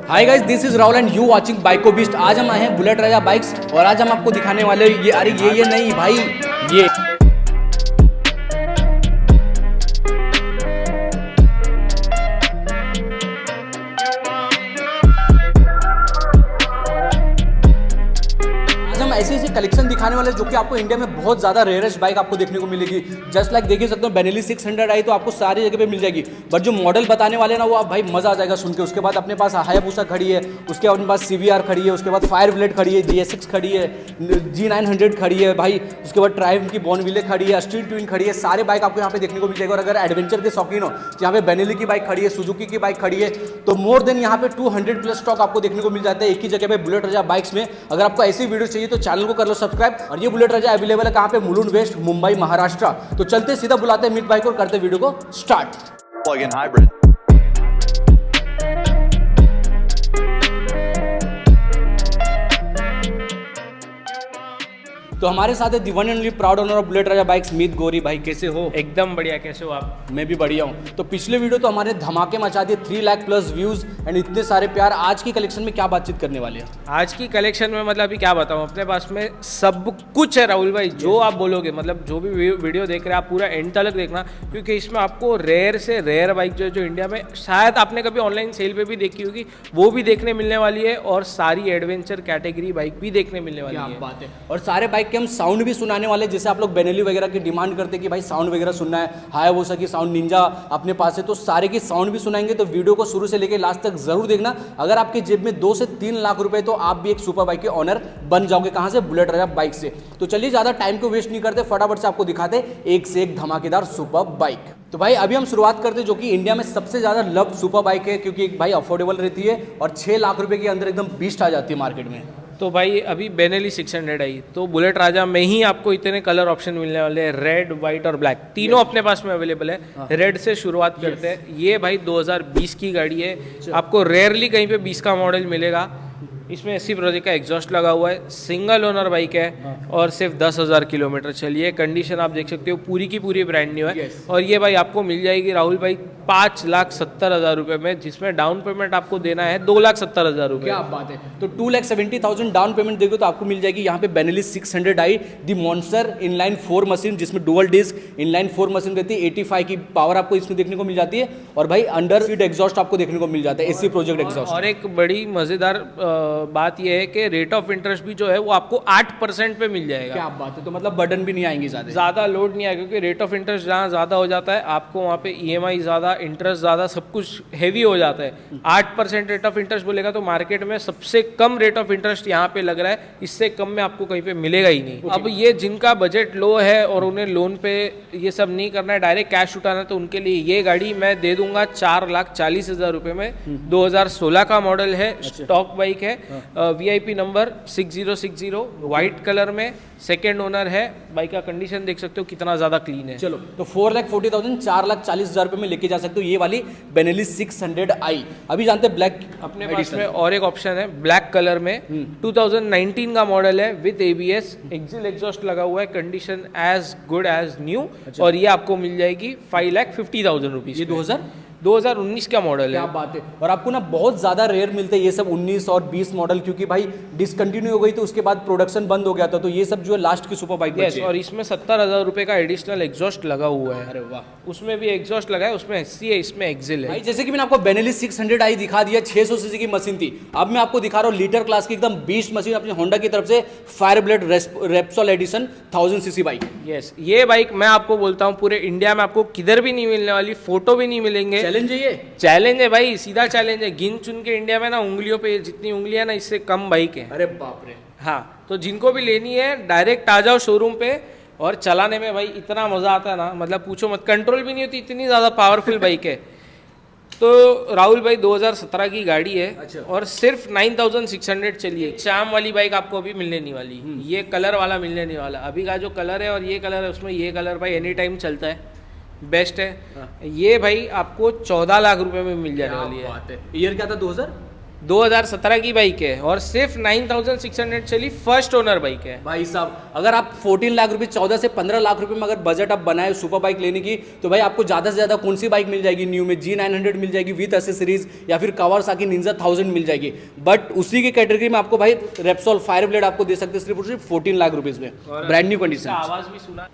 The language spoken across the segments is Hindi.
Hi guys, this is Rahul and you watching बाइको बीस्ट। आज हम आए हैं बुलेट राजा बाइक्स और आज हम आपको दिखाने वाले ये अरे ये नहीं भाई, ये ऐसे कलेक्शन दिखाने वाले जो कि आपको इंडिया में बहुत ज़्यादा रेयरेस्ट बाइक आपको देखने को मिलेगी। जस्ट लाइक देखिए सकते हो बेनेली 600 आई तो आपको सारी जगह पे मिल जाएगी, बट जो मॉडल बताने वाले ना वो आप भाई मज़ा आ जाएगा सुन के। उसके बाद अपने पास हायाबुसा खड़ी है, उसके अपने पास CBR खड़ी है, उसके बाद फायर ब्लेड खड़ी है, GS6 खड़ी है, G900 खड़ी है भाई, उसके बाद ट्रायम्फ की बॉर्नविले खड़ी है, स्ट्रीट ट्विन खड़ी है। सारे बाइक आपको यहाँ पे देखने को मिल जाएगा। और अगर एडवेंचर के शौकीन हो तो यहाँ पे बेनेली की बाइक खड़ी है, सुजुकी की बाइक खड़ी है, तो मोर देन यहाँ पे 200+ स्टॉक आपको देखने को मिल जाता है एक ही जगह पे बुलेट राजा बाइक्स में। अगर आपको ऐसी वीडियो चाहिए तो चैनल को कर लो सब्सक्राइब। और ये बुलेट राजा अवेलेबल है कहाँ पे? मुलुंड वेस्ट, मुंबई, महाराष्ट्र। तो चलते सीधा बुलाते हैं मीट बाइक और करते वीडियो को स्टार्ट। Plug-in hybrid. तो हमारे साथ है the one and only proud owner of bullet Raja bikes, Meet Gauri. भाई कैसे हो? एकदम बढ़िया। कैसे हो आप? मैं भी बढ़िया हूँ। तो पिछले वीडियो तो हमारे धमाके मचा दिए, 3 लाख प्लस व्यूज एंड इतने सारे प्यार। आज की कलेक्शन में क्या बातचीत करने वाले हैं? आज की कलेक्शन में मतलब अभी क्या बताऊँ, अपने पास में सब कुछ है राहुल भाई। जो आप बोलोगे, मतलब जो भी वीडियो देख रहे हैं आप पूरा एंड तक देखना, क्योंकि इसमें आपको रेयर से रेयर बाइक जो इंडिया में शायद आपने कभी ऑनलाइन सेल पे भी देखी होगी वो भी देखने मिलने वाली है, और सारी एडवेंचर कैटेगरी बाइक भी देखने मिलने वाली है। बात है। और सारे बाइक के हम साउंड भी सुनाने वाले, जैसे आप लोग बेनेली वगैरह की डिमांड करते हैं कि भाई साउंड वगैरह सुनना है, हायाबुसा की साउंड, निंजा अपने पास है, तो सारे की साउंड भी सुनाएंगे। तो वीडियो को शुरू से लेकर लास्ट तक जरूर देखना। अगर आपकी जेब में 2 से 3 लाख रुपए तो आप भी एक सुपर बाइक के ऑनर बन जाओगे। कहां से? बुलेट राजा बाइक से। तो चलिए ज्यादा टाइम को वेस्ट नहीं करते, फटाफट से आपको दिखाते एक से एक धमाकेदार सुपर बाइक। तो भाई अभी हम शुरुआत करते हैं जो कि इंडिया में सबसे ज्यादा लव सुपर बाइक है, क्योंकि भाई अफोर्डेबल रहती है और 6 लाख रुपए के अंदर एकदम बीस्ट आ जाती है मार्केट में। तो भाई अभी बेनेली 600 आई, तो बुलेट राजा में ही आपको इतने कलर ऑप्शन मिलने वाले हैं, रेड, व्हाइट और ब्लैक, तीनों अपने पास में अवेलेबल है। रेड से शुरुआत करते हैं। ये भाई 2020 की गाड़ी है, आपको रेयरली कहीं पे 20 का मॉडल मिलेगा। इसमें 80 प्रोजेक्ट का एग्जॉस्ट लगा हुआ है, सिंगल ओनर बाइक है और सिर्फ 10,000 किलोमीटर चली है। कंडीशन आप देख सकते हो पूरी की पूरी ब्रांड न्यू है। और ये भाई आपको मिल जाएगी राहुल भाई 5,70,000 रुपये में, जिसमें डाउन पेमेंट आपको देना है 2,70,000 रुपये। क्या बात है। तो 2,70,000 डाउन पेमेंट देंगे तो आपको मिल जाएगी यहाँ पे बेनेली 600 आई दी मॉन्स्टर इनलाइन 4 मशीन, जिसमें डुअल डिस्क इनलाइन 4 मशीन रहती है। 85 की पावर आपको इसमें देखने को मिल जाती है। और भाई अंडर सीट एग्जॉस्ट आपको देखने को मिल जाता है, AC प्रोजेक्ट एग्जॉस्ट। और एक बड़ी मजेदार बात यह है कि रेट ऑफ इंटरेस्ट भी जो है वो आपको 8% पे मिल जाएगा। क्या बात है। तो मतलब बर्डन भी नहीं आएंगे, ज्यादा लोड नहीं आएगा, क्योंकि रेट ऑफ इंटरेस्ट जहाँ ज्यादा हो जाता है आपको वहाँ पे EMI ज्यादा, इंटरेस्ट ज्यादा, सब कुछ हैवी हो जाता है। 8% रेट ऑफ इंटरेस्ट बोलेगा तो मार्केट में सबसे कम रेट ऑफ इंटरेस्ट यहाँ पे लग रहा है, इससे कम में आपको कहीं पे मिलेगा ही नहीं। अब ये जिनका बजट लो है और उन्हें लोन पे ये सब नहीं करना है, डायरेक्ट कैश उठाना है, तो उनके लिए ये गाड़ी मैं दे दूंगा 4,40,000 रुपये में। 2016 का मॉडल है, स्टॉक बाइक है, VIP नंबर 6060, व्हाइट कलर में, सेकेंड ओनर है। बाइक का कंडीशन देख सकते हो कितना ज्यादा क्लीन है। चलो तो 4,40,000 4,40,000 रुपए में लेके जा सकते हो ये वाली बेनेली 600 आई। अभी जानते हैं ब्लैक अपने पास में और एक ऑप्शन है ब्लैक कलर में। 2019 का मॉडल है विद ABS, एक्सिल एग्जॉस्ट लगा हुआ है, condition as good as new. और ये आपको मिल जाएगी 5,50,000 रुपीज। ये 2019 का मॉडल है। क्या बात है। और आपको ना बहुत ज्यादा रेयर मिलते हैं ये सब 19 और 20 मॉडल, क्योंकि भाई डिसकंटिन्यू हो गई तो उसके बाद प्रोडक्शन बंद हो गया था। तो ये सब जो है लास्ट की सुपर बाइक बची है। और इसमें 70,000 रुपए का एडिशनल एग्जॉस्ट लगा हुआ है। अरे वाह। उसमें भी एग्जॉस्ट लगा है, उसमें SC है, इसमें एक्सिल है। भाई जैसे कि मैंने आपको बेनेली 600 आई दिखा दिया, 600 सीसी की मशीन थी। अब मैं आपको दिखा रहा हूँ लीटर क्लास की एकदम बीस्ट मशीन अपनी होंडा की तरफ से, fire blade Repsol edition 1000 CC bike. Yes, ये बाइक मैं आपको बोलता हूँ पूरे इंडिया में आपको किधर भी नहीं मिलने वाली, फोटो भी नहीं मिलेंगे। चैलेंज है ये, चैलेंज है भाई, सीधा चैलेंज है। गिन चुन के इंडिया में ना उंगलियों पे जितनी उंगलियां ना, इससे कम बाइक है। अरे बाप रे। हाँ, तो जिनको भी लेनी है डायरेक्ट आ जाओ शोरूम पे। और चलाने में भाई इतना मजा आता है ना, मतलब पूछो मत, कंट्रोल भी नहीं होती, इतनी ज्यादा पावरफुल बाइक है। तो राहुल भाई 2017 की गाड़ी है। अच्छा। और सिर्फ 9,600 चली है। चाम वाली बाइक आपको अभी मिलने नहीं वाली, ये कलर वाला मिलने नहीं वाला। अभी का जो कलर है और ये कलर है, उसमें ये कलर भाई एनी टाइम चलता है, बेस्ट है। ये भाई आपको 14 लाख रुपए में मिल जाने वाली है। ईयर क्या था? 2017 की बाइक है और सिर्फ 9600 चली, फर्स्ट ओनर बाइक है। भाई साहब अगर आप 14 लाख रुपए 14 से 15 लाख रुपए में अगर बजट आप बनाए सुपर बाइक लेने की, तो भाई आपको ज़्यादा से ज़्यादा कौन सी बाइक मिल जाएगी न्यू में? G900 मिल जाएगी विथ एसेसरीज, या फिर कावासाकी निंजा 1000 मिल जाएगी। बट उसी की कैटेगरी में आपको भाई रेप्सोल फायर ब्लेड आपको दे सकते हैं सिर्फ और सिर्फ 14 लाख रुपीज़ में, ब्रांड न्यू कंडीशन। आवाज़ भी सुना।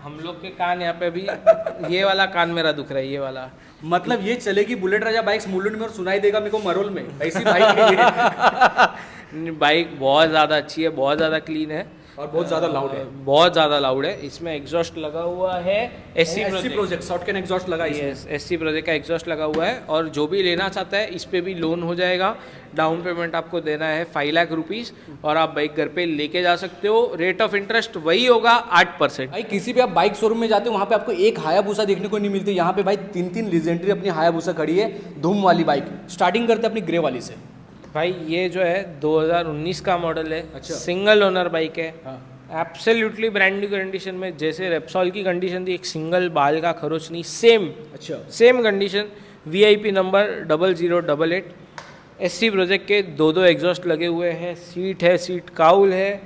हम लोग के कान यहाँ पे अभी ये वाला कान मेरा दुख रहा है, ये वाला। मतलब ये चलेगी बुलेट राजा बाइक्स मुलुंड में और सुनाई देगा मेरे को मरोल में, ऐसी बाइक है ये। बाइक बहुत ज़्यादा अच्छी है, बहुत ज़्यादा क्लीन है और बहुत ज़्यादा लाउड है, बहुत ज़्यादा लाउड है। इसमें एग्जॉस्ट लगा हुआ है एससी प्रोजेक्ट शॉटगन एग्जॉस्ट लगा है, एससी प्रोजेक्ट का एग्जॉस्ट लगा हुआ है। और जो भी लेना चाहता है इस पे भी लोन हो जाएगा। डाउन पेमेंट आपको देना है 5 लाख रुपीज़ और आप बाइक घर पे लेके जा सकते हो। रेट ऑफ इंटरेस्ट वही होगा 8%। भाई किसी भी आप बाइक शोरूम में जाते हो वहाँ पे आपको एक हायाबुसा देखने को नहीं मिलती, यहाँ पे भाई 3 लीजेंडरी अपनी हायाबुसा खड़ी है, धूम वाली बाइक। स्टार्टिंग करते हैं अपनी ग्रे वाली से। भाई ये जो है 2019 का मॉडल है, अच्छा सिंगल ओनर बाइक है, एब्सोल्युटली ब्रांड न्यू कंडीशन में। जैसे रेप्सोल की कंडीशन थी, एक सिंगल बाल का खरोच नहीं, same same condition. VIP number 0088। SC project के 2 एग्जॉस्ट लगे हुए हैं, सीट है, सीट काउल है।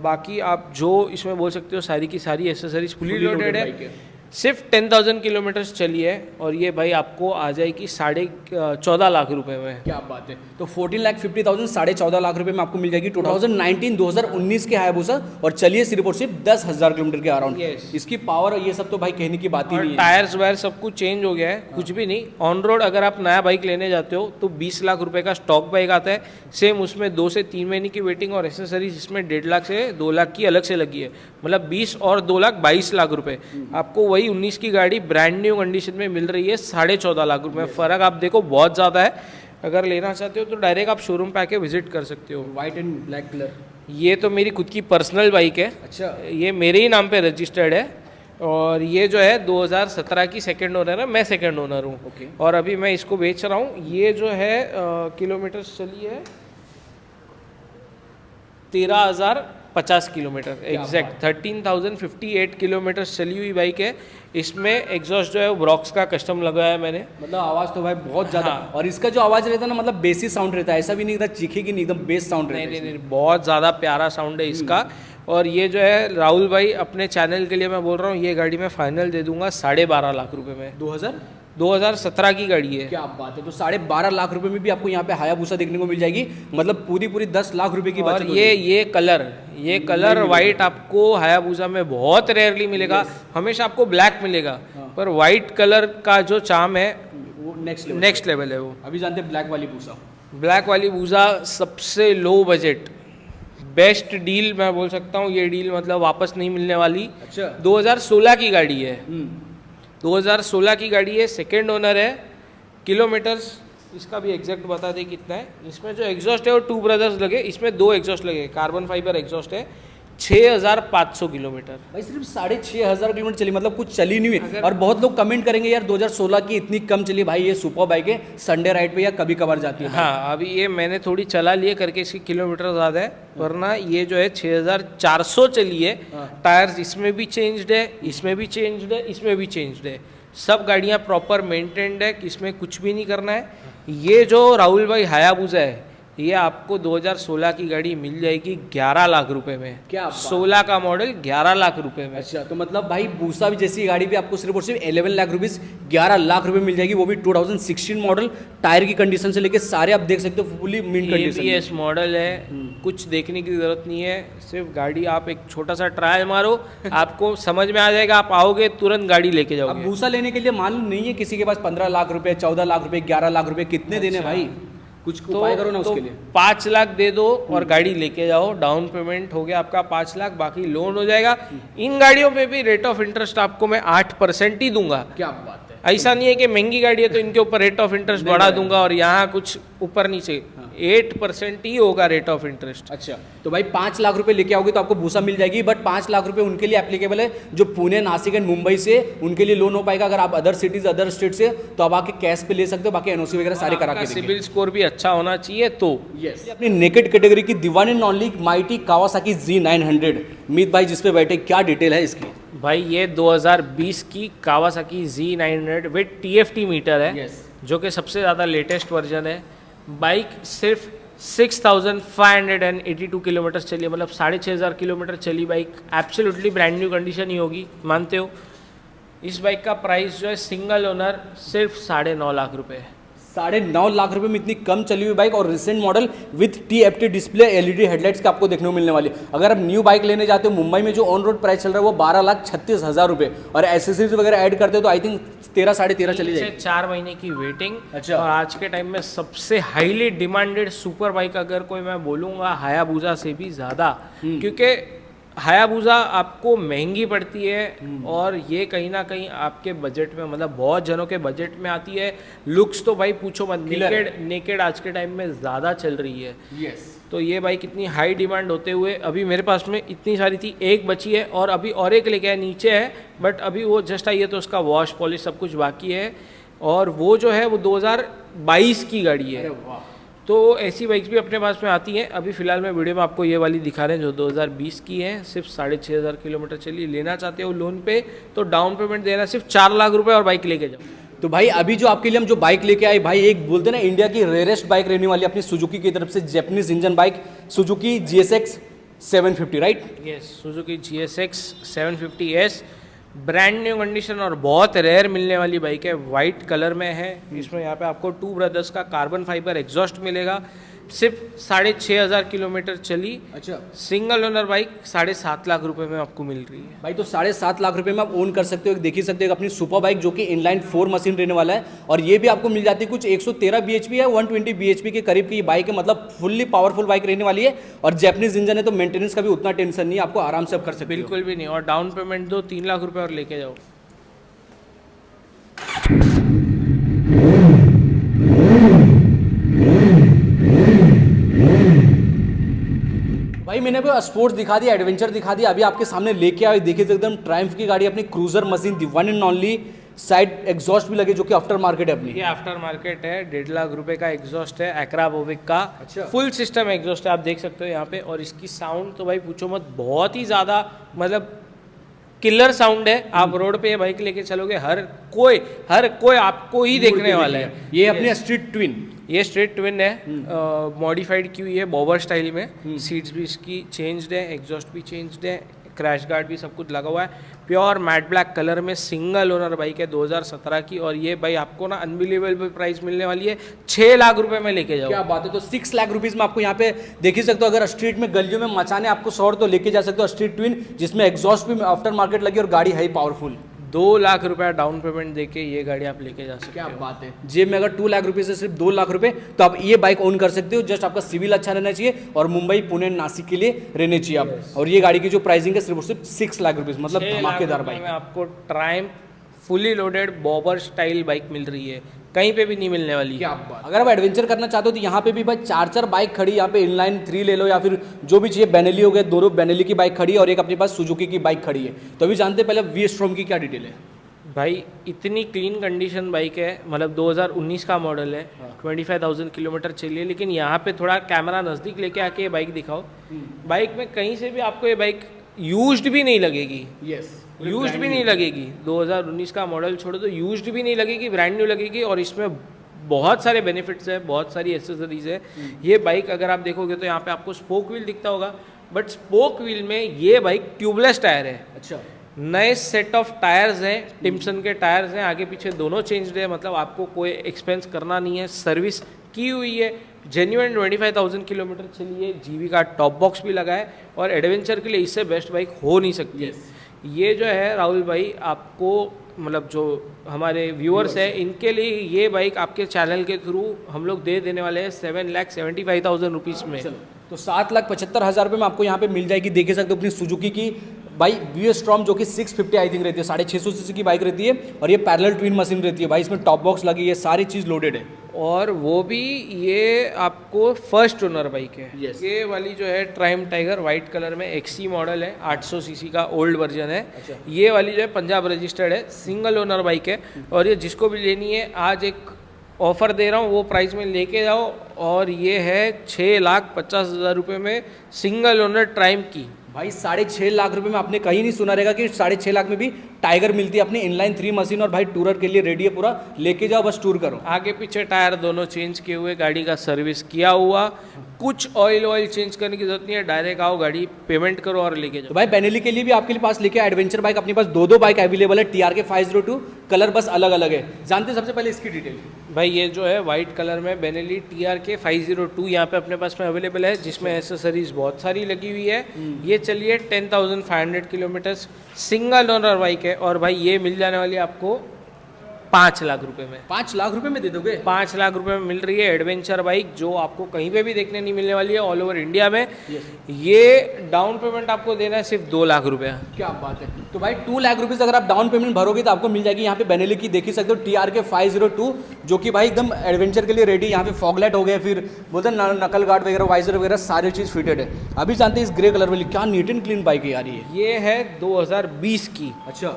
बाकी आप जो इसमें बोल सकते हो सारी की सारी एसेसरीज फुली लोडेड है। सिर्फ 10,000 किलोमीटर्स चली है और ये भाई आपको आ जाएगी 14.5 लाख रुपए में। क्या बात है। तो 14,50,000 14.5 लाख रुपए में आपको मिल जाएगी 2019 के हायाबुसा और चलिए सिर्फ और सिर्फ 10,000 किलोमीटर के अराउंड। इसकी पावर ये सब तो भाई कहने की बात ही नहीं है। टायर्स वायर सब कुछ चेंज हो गया है, कुछ भी नहीं। ऑन रोड अगर आप नया बाइक लेने जाते हो तो 20 लाख रुपए का स्टॉक बाइक आता है, सेम उसमें 2 से 3 महीने की वेटिंग और एसेसरीज इसमें 1.5 लाख से 2 लाख की अलग से लगी है। मतलब 20 और 2 लाख 22 लाख रुपए आपको वही 19 की गाड़ी ब्रांड न्यू कंडीशन में मिल रही है 14.5 लाख रुपए में। फ़र्क आप देखो बहुत ज़्यादा है। अगर लेना चाहते हो तो डायरेक्ट आप शोरूम पे आके विजिट कर सकते हो। White and black colour. ये तो मेरी खुद की पर्सनल बाइक है। अच्छा। ये मेरे ही नाम पे रजिस्टर्ड है और ये जो है 2017 की सेकंड ओनर है, मैं सेकंड ओनर हूँ। और अभी मैं इसको बेच रहा हूँ। ये जो है किलोमीटर चली है 13,050 किलोमीटर, एग्जैक्ट 13,058 किलोमीटर चली हुई बाइक है। इसमें एग्जॉस्ट जो है वो ब्रॉक्स का कस्टम लगाया है मैंने। मतलब आवाज़ तो भाई बहुत ज़्यादा। हाँ। और इसका जो आवाज़ रहता है ना, मतलब बेसी साउंड रहता है, ऐसा भी नहीं रहता चीखेगी नहीं, एकदम बेस साउंड रहता है। नहीं, बहुत ज़्यादा प्यारा साउंड है इसका। और ये जो है राहुल भाई अपने चैनल के लिए मैं बोल रहा हूँ, ये गाड़ी मैं फाइनल दे दूंगा 12.5 लाख रुपए में। 2017 की गाड़ी है। क्या बात है। तो 12.5 लाख रुपए में भी आपको यहाँ पे हायाबुसा देखने को मिल जाएगी, मतलब पूरी 10 लाख रुपए की बचत। और ये कलर वाइट आपको हायाबुसा में बहुत रेयरली मिलेगा। हमेशा आपको ब्लैक मिलेगा। पर वाइट कलर का जो चार्म है वो नेक्स्ट लेवल है वो। अभी जानते हैं ब्लैक वाली बूसा सबसे लो बजट बेस्ट डील मैं बोल सकता हूँ। ये डील मतलब वापस नहीं मिलने वाली। अच्छा। 2016 की गाड़ी है। 2016 की गाड़ी है, सेकेंड ओनर है। किलोमीटर्स इसका भी एग्जैक्ट बता दे कितना है। इसमें जो एग्जॉस्ट है वो 2 ब्रदर्स लगे, इसमें 2 एग्जॉस्ट लगे, कार्बन फाइबर एग्जॉस्ट है। 6,500 किलोमीटर भाई, सिर्फ 6,500 किलोमीटर चली, मतलब कुछ चली नहीं हुई। और बहुत लोग कमेंट करेंगे यार 2016 की इतनी कम चली। भाई ये सुपर बाइक है, संडे राइड पे या कभी कभार जाती है। हाँ, अभी ये मैंने थोड़ी चला लिए करके इसकी किलोमीटर ज़्यादा है, वरना ये जो है 6,400 चली है। टायर्स इसमें भी चेंज्ड है, इसमें भी चेंज्ड है, इसमें भी चेंज्ड है। सब गाड़ियाँ प्रॉपर मेंटेन्ड है, इसमें कुछ भी नहीं करना है। ये जो राहुल भाई हायाबुसा है, ये आपको 2016 की गाड़ी मिल जाएगी 11 लाख रुपए में। क्या 16 का मॉडल 11 लाख रुपए में। अच्छा, तो मतलब भाई बूसा भी जैसी गाड़ी भी आपको सिर्फ और सिर्फ 11 लाख रुपीस 11 लाख रुपए मिल जाएगी, वो भी 2016 मॉडल। टायर की कंडीशन से लेके सारे आप देख सकते हो fully mint condition. ABS model है, कुछ देखने की जरूरत नहीं है। सिर्फ गाड़ी आप एक छोटा सा ट्रायल मारो, आपको समझ में आ जाएगा। आप आओगे तुरंत गाड़ी लेके जाओगे। अब बूसा लेने के लिए मालूम नहीं है किसी के पास 15 लाख रुपए, 14 लाख रुपए, 11 लाख रुपए कितने देने भाई, कुछ उपाय करो ना उसके लिए। 5 लाख दे दो और गाड़ी लेके जाओ। डाउन पेमेंट हो गया आपका 5 लाख, बाकी लोन हो जाएगा। इन गाड़ियों पे भी रेट ऑफ इंटरेस्ट आपको मैं 8% ही दूंगा। क्या बात है। ऐसा नहीं है कि महंगी गाड़ी है तो इनके ऊपर रेट ऑफ इंटरेस्ट बढ़ा दूंगा और यहाँ कुछ ऊपर नीचे। 8% ही होगा रेट ऑफ इंटरेस्ट। अच्छा, तो भाई 5 लाख रुपए लेके आओगे तो आपको भूसा मिल जाएगी, बट 5 लाख रुपए उनके लिए एप्लीकेबल है जो पुणे, नासिक एंड मुंबई से, उनके लिए लोन हो पाएगा। अगर आप अदर सिटीज, अदर स्टेट से, तो आप आके कैश पे ले सकते हो, बाकी एनओसी वगैरह सारे करा के देंगे। सिविल स्कोर भी अच्छा होना चाहिए। तो यस, अपनी नेकेड कैटेगरी की the one and only mighty Kawasaki Z900, Meet भाई जिस पे बैठे, क्या डिटेल है इसकी? भाई ये 2020 की Kawasaki Z900 with TFT meter है। Yes. जो कि सबसे ज़्यादा लेटेस्ट वर्जन है। बाइक सिर्फ 6582 किलोमीटर चली है, मतलब 6500 किलोमीटर चली bike. Absolutely brand new condition ही होगी, मानते हो? इस बाइक का प्राइस जो है सिंगल ओनर सिर्फ 9.5 लाख रुपए है। 9.5 लाख रुपए में इतनी कम चली हुई बाइक और recent model with TFT display, LED headlights के आपको देखने को मिलने वाली। अगर आप न्यू बाइक लेने जाते हो, मुंबई में जो ऑन रोड प्राइस चल रहा है वो 12,36,000 रुपए, और एसेसरीज वगैरह ऐड करते हो तो आई थिंक 13 साढ़े 13 चली जाएगी। 4 महीने की वेटिंग। अच्छा। और आज के टाइम में सबसे हाईली डिमांडेड सुपर बाइक अगर कोई मैं बोलूँगा हायाबुसा से भी ज़्यादा, क्योंकि हायाबुसा आपको महंगी पड़ती है और ये कहीं ना कहीं आपके बजट में, मतलब बहुत जनों के बजट में आती है। लुक्स तो भाई पूछो मत, नेकेड आज के टाइम में ज़्यादा चल रही है। यस, तो ये बाइक इतनी हाई डिमांड होते हुए अभी मेरे पास में इतनी सारी थी, एक बची है और अभी और एक लेके आए, नीचे है बट अभी वो जस्ट आई है तो उसका वॉश पॉलिश सब कुछ बाकी है। और वो जो है वो 2022 की गाड़ी है। तो ऐसी बाइक्स भी अपने पास में आती हैं। अभी फिलहाल मैं वीडियो में आपको ये वाली दिखा रहे हैं जो 2020 की है, सिर्फ 6500 किलोमीटर चली। लेना चाहते हो लोन पे तो डाउन पेमेंट देना सिर्फ 4 लाख रुपए और बाइक लेके जाओ। तो भाई अभी जो आपके लिए हम जो बाइक लेके आए भाई, एक बोलते हैं ना इंडिया की रेयरेस्ट बाइक रहने वाली अपनी सुजुकी की तरफ से, Japanese engine bike Suzuki GSX 750, right? Yes, Suzuki GSX 750S, brand new condition और बहुत रेयर मिलने वाली बाइक है। वाइट कलर में है। इसमें यहाँ पे आपको 2 ब्रदर्स का कार्बन फाइबर एग्जॉस्ट मिलेगा। सिर्फ 6500 किलोमीटर चली। अच्छा, सिंगल ओनर बाइक 7.5 लाख रुपए में आपको मिल रही है। भाई तो 7.5 लाख रुपए में आप ओन कर सकते हो। देख ही सकते हो अपनी सुपर बाइक जो कि इनलाइन 4 मशीन रहने वाला है, और ये भी आपको मिल जाती है कुछ 113 bhp या 120 bhp के करीब की ये बाइक है, मतलब फुल्ली पावरफुल बाइक रहने वाली है। और जैपनीज इंजन है तो मेंटेनेंस का भी उतना टेंशन नहीं है, आपको आराम से आप कर सकते हो। बिल्कुल भी नहीं। और डाउन पेमेंट दो 3 लाख रुपए और लेके जाओ। भाई मैंने भी स्पोर्ट्स दिखा दिया, एडवेंचर दिखा दिया, अभी आपके सामने लेके आए, देखिए तो एकदम ट्रायम्फ की गाड़ी, अपनी cruiser machine, the one and only. Side exhaust भी लगे जो कि आफ्टर मार्केट है अपनी। ये आफ्टर मार्केट है, 1.5 लाख रुपए का एग्जॉस्ट है एक्राबोविक का। अच्छा। फुल सिस्टम एग्जॉस्ट है, आप देख सकते हो यहाँ पे। और इसकी साउंड तो भाई पूछो मत, बहुत ही ज़्यादा मतलब किलर साउंड है। आप रोड पे ये बाइक लेके चलोगे, हर कोई आपको ही देखने वाला है। ये अपनी स्ट्रीट ट्विन, ये स्ट्रेट ट्विन है, मॉडिफाइड की हुई है बॉबर स्टाइल में। सीट्स भी इसकी चेंज्ड है, एग्जॉस्ट भी चेंज्ड है, क्रैश गार्ड भी सब कुछ लगा हुआ है। प्योर मैट ब्लैक कलर में सिंगल ओनर बाइक है 2017 की। और ये भाई आपको ना अनबिलीवेबल प्राइस मिलने वाली है, 6 लाख रुपए में लेके जाओ। क्या बात है। तो 6 लाख रुपीज में आपको यहाँ पे देख ही सकते हो। अगर स्ट्रीट में गलियों में मचाने आपको शॉर्ट तो लेके जा सकते हो स्ट्रीट ट्विन, जिसमें एग्जॉस्ट भी आफ्टर मार्केट लगी और गाड़ी है पावरफुल। 2 लाख रुपया डाउन पेमेंट देके ये गाड़ी आप लेके जा सकते क्या हो। बात है। जेब में अगर 2 लाख रुपए से सिर्फ 2 लाख रुपए, तो आप ये बाइक ओन कर सकते हो। जस्ट आपका सिविल अच्छा रहना चाहिए और मुंबई, पुणे, नासिक के लिए रहने चाहिए आप। और ये गाड़ी की जो प्राइसिंग है सिर्फ 6 लाख रुपीज, मतलब 6 लाख धमाकेदार रुपए बाइक। में आपको Triumph fully loaded bobber style bike मिल रही है, कहीं पे भी नहीं मिलने वाली। क्या बात। अगर आप एडवेंचर करना चाहते हो तो यहाँ पे भी भाई 4 बाइक खड़ी, यहाँ पे इनलाइन 3 ले लो या फिर जो भी चाहिए। बेनेली हो गए, दोनों बेनेली की बाइक खड़ी है और एक अपने पास सुजुकी की बाइक खड़ी है। तो अभी जानते हैं पहले वी-स्ट्रॉम की क्या डिटेल है। भाई इतनी क्लीन कंडीशन बाइक है, मतलब 2019 का मॉडल है। 25,000 किलोमीटर चली है। लेकिन यहाँ पे थोड़ा कैमरा नज़दीक लेके आके ये बाइक दिखाओ। बाइक में कहीं से भी आपको ये बाइक यूज्ड भी नहीं लगेगी। यस, यूज्ड भी नहीं लगेगी। 2019 का मॉडल छोड़ो तो यूज्ड भी नहीं लगेगी, ब्रांड न्यू लगेगी। और इसमें बहुत सारे बेनिफिट्स है, बहुत सारी एसेसरीज है। ये बाइक अगर आप देखोगे तो यहाँ पे आपको स्पोक व्हील दिखता होगा, बट स्पोक व्हील में ये बाइक ट्यूबलेस टायर है। अच्छा, नए सेट ऑफ टायर्स हैं, टिम्सन के टायर्स हैं, आगे पीछे दोनों चेंज्ड है। मतलब आपको कोई एक्सपेंस करना नहीं है, सर्विस की हुई है। जेन्युइन 25,000 किलोमीटर चली है, जीवी का टॉप बॉक्स भी लगा है। और एडवेंचर के लिए इससे बेस्ट बाइक हो नहीं सकती। ये जो है राहुल भाई, आपको मतलब जो हमारे व्यूअर्स हैं इनके लिए ये बाइक आपके चैनल के थ्रू हम लोग दे देने वाले हैं 7,75,000 रुपीज़ में। तो 7,75,000 रुपये में आपको यहाँ पे मिल जाएगी। देख सकते हो अपनी सुजुकी की भाई वी स्ट्रॉम जो कि 650 आई थिंक रहती है, 650 सीसी की बाइक रहती है और ये पैरेलल ट्विन मशीन रहती है भाई, इसमें टॉप बॉक्स लगी है, सारी चीज़ लोडेड है। और वो भी ये आपको फर्स्ट ओनर बाइक है। Yes. ये वाली जो है ट्राइम टाइगर वाइट कलर में एक्सी मॉडल है, 800 सीसी का ओल्ड वर्जन है। अच्छा। ये वाली जो है पंजाब रजिस्टर्ड है, सिंगल ओनर बाइक है। और ये जिसको भी लेनी है आज एक ऑफर दे रहा हूँ, वो प्राइस में लेके जाओ। और ये है 6,50,000 रुपये में सिंगल ओनर ट्राइम की। भाई 6.5 लाख रुपए में आपने कहीं नहीं सुना रहेगा कि 6.5 लाख में भी टाइगर मिलती है अपनी इनलाइन 3 मशीन। और भाई टूरर के लिए रेडी है पूरा, लेके जाओ बस टूर करो। आगे पीछे टायर दोनों चेंज किए हुए, गाड़ी का सर्विस किया हुआ, कुछ ऑयल चेंज करने की जरूरत नहीं है, डायरेक्ट आओ गाड़ी पेमेंट करो और लेके जाओ। तो भाई बेनेली के लिए भी आपके पास लेके एडवेंचर बाइक, अपने पास दो बाइक अवेलेबल है, TRK 502, कलर बस अलग अलग है। जानते हैं सबसे पहले इसकी डिटेल। भाई ये जो है वाइट कलर में बेनेली TRK 502 यहाँ पे अपने पास में अवेलेबल है, जिसमें एसेसरीज बहुत सारी लगी हुई है। ये चलिए 10,500 किलोमीटर्स, सिंगल ओनर बाइक है। और भाई ये मिल जाने वाली है आपको 5 लाख रुपए में। 5 लाख रुपए में दे दोगे? 5 लाख रुपए में मिल रही है एडवेंचर बाइक, जो आपको कहीं पे भी देखने नहीं मिलने वाली है ऑल ओवर इंडिया में। ये डाउन पेमेंट आपको देना है सिर्फ 2 लाख रुपया। क्या बात है। तो भाई 2 लाख रुपीज अगर आप डाउन पेमेंट भरोगे तो आपको मिल जाएगी यहाँ पे बेनेली की, देख ही सकते हो TRK 502, जो कि भाई एकदम एडवेंचर के लिए रेडी। यहाँ पे फॉगलाइट हो गया, फिर बोलते हैं नकल गार्ड वगैरह, वाइजर वगैरह सारी चीज़ फिटेड है। अभी जानते हैं इस ग्रे कलर वाली क्या नीट एंड क्लीन बाइक है यार ये है 2020 की, अच्छा,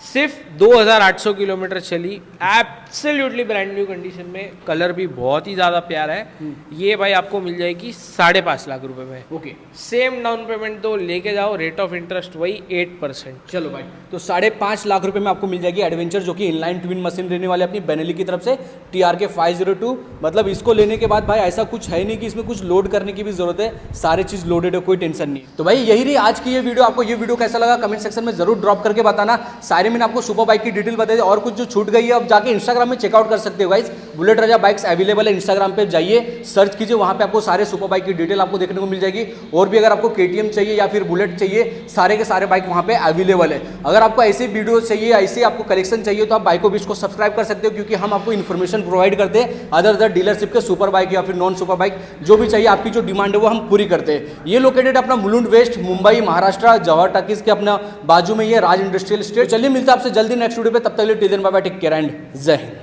सिर्फ 2,800 किलोमीटर चली, एब्सोल्युटली ब्रांड न्यू कंडीशन में, कलर भी बहुत ही ज़्यादा प्यारा है। ये भाई आपको मिल जाएगी 5.5 लाख रुपए में। ओके, सेम डाउन पेमेंट दो, लेके जाओ, रेट ऑफ इंटरेस्ट वही 8%। चलो भाई, तो 5.5 लाख रुपए में आपको मिल जाएगी एडवेंचर, जो कि इनलाइन ट्विन मशीन रहने वाले अपनी बेनेली की तरफ से TRK 502। मतलब इसको लेने के बाद भाई ऐसा कुछ है नहीं कि इसमें कुछ लोड करने की भी जरूरत है, सारी चीज़ लोडेड है, कोई टेंशन नहीं। तो भाई यही रही आज की ये वीडियो। आपको ये वीडियो कैसा लगा कमेंट सेक्शन में जरूर ड्रॉप करके बताना। सारे मैंने आपको सुपर बाइक की डिटेल बताई, और कुछ जो छूट गई है अब जाके इंस्टाग्राम में चेकआउट कर सकते हो guys. Bullet Raja bikes available है, इंस्टाग्राम पे जाइए, सर्च कीजिए, वहां पे आपको सारे सुपर बाइक की डिटेल आपको देखने को मिल जाएगी। और भी अगर आपको KTM चाहिए या फिर बुलेट चाहिए, सारे के सारे बाइक वहां पे अवेलेबल है। अगर आपको ऐसे वीडियो चाहिए, ऐसे आपको कलेक्शन चाहिए, तो आप बाइको बीच को सब्सक्राइब कर सकते हो, क्योंकि हम आपको इन्फॉर्मेशन प्रोवाइड करते हैं अदर डीलरशिप के सुपर बाइक या फिर नॉन सुपर बाइक, जो भी चाहिए आपकी जो डिमांड है वो हम पूरी करते हैं। ये लोकेटेड अपना मुलुंड वेस्ट, मुंबई महाराष्ट्र, जवाहर टाकीज के अपना बाजू में ये राज इंडस्ट्रियल स्टेट। चलिए मिलते हैं आपसे जल्दी नेक्स्ट वीडियो पे, तब तक के लिए till then bye bye, take care and Jai Hind.